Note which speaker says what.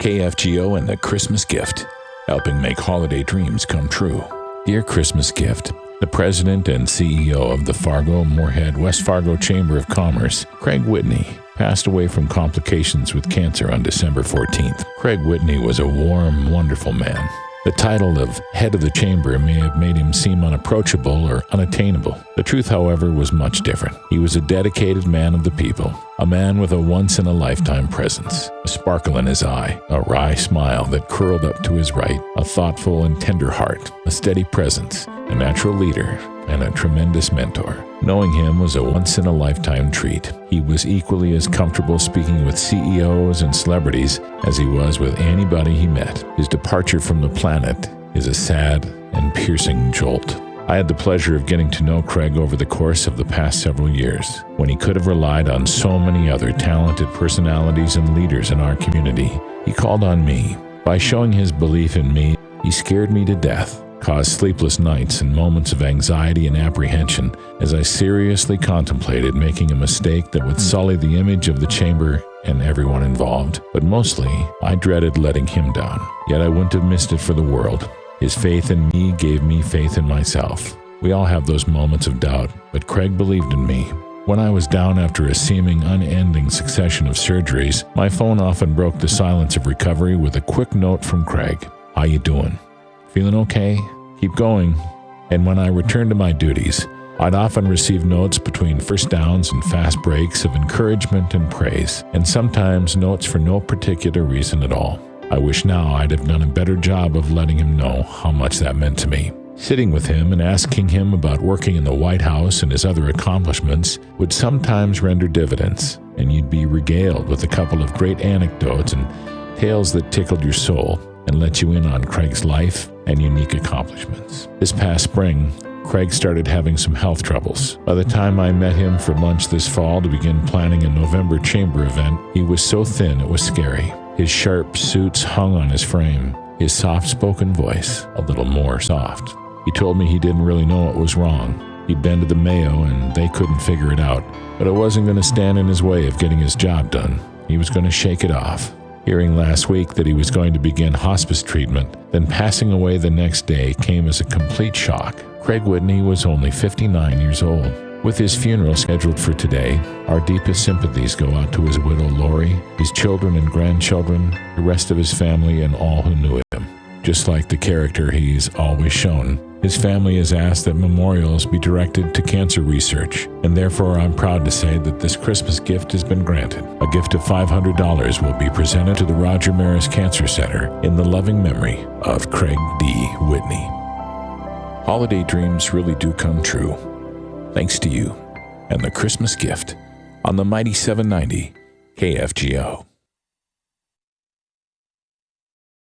Speaker 1: KFGO and the Christmas Gift, helping make holiday dreams come true. Dear Christmas Gift, the president and CEO of the Fargo, Moorhead, West Fargo Chamber of Commerce, Craig Whitney, passed away from complications with cancer on December 14th. Craig Whitney was a warm, wonderful man. The title of head of the chamber may have made him seem unapproachable or unattainable. The truth, however, was much different. He was a dedicated man of the people, a man with a once-in-a-lifetime presence, a sparkle in his eye, a wry smile that curled up to his right, a thoughtful and tender heart, a steady presence, a natural leader, and a tremendous mentor. Knowing him was a once-in-a-lifetime treat. He was equally as comfortable speaking with CEOs and celebrities as he was with anybody he met. His departure from the planet is a sad and piercing jolt. I had the pleasure of getting to know Craig over the course of the past several years, when he could have relied on so many other talented personalities and leaders in our community. He called on me. By showing his belief in me, he scared me to death, caused sleepless nights and moments of anxiety and apprehension as I seriously contemplated making a mistake that would sully the image of the chamber and everyone involved. But mostly, I dreaded letting him down. Yet I wouldn't have missed it for the world. His faith in me gave me faith in myself. We all have those moments of doubt, but Craig believed in me. When I was down after a seeming unending succession of surgeries, my phone often broke the silence of recovery with a quick note from Craig. How you doing? Feeling okay? Keep going. And when I returned to my duties, I'd often receive notes between first downs and fast breaks of encouragement and praise, and sometimes notes for no particular reason at all. I wish now I'd have done a better job of letting him know how much that meant to me. Sitting with him and asking him about working in the White House and his other accomplishments would sometimes render dividends, and you'd be regaled with a couple of great anecdotes and tales that tickled your soul and let you in on Craig's life and unique accomplishments. This past spring, Craig started having some health troubles. By the time I met him for lunch this fall to begin planning a November chamber event, he was so thin it was scary. His sharp suits hung on his frame, his soft-spoken voice a little more soft. He told me he didn't really know what was wrong. He'd been to the Mayo and they couldn't figure it out, but it wasn't going to stand in his way of getting his job done. He was going to shake it off. Hearing last week that he was going to begin hospice treatment, then passing away the next day came as a complete shock. Craig Whitney was only 59 years old. With his funeral scheduled for today, our deepest sympathies go out to his widow Lori, his children and grandchildren, the rest of his family, and all who knew him. Just like the character he's always shown, his family has asked that memorials be directed to cancer research, and therefore I'm proud to say that this Christmas gift has been granted. A gift of $500 will be presented to the Roger Maris Cancer Center in the loving memory of Craig D. Whitney. Holiday dreams really do come true. Thanks to you and the Christmas Gift on the Mighty 790 KFGO.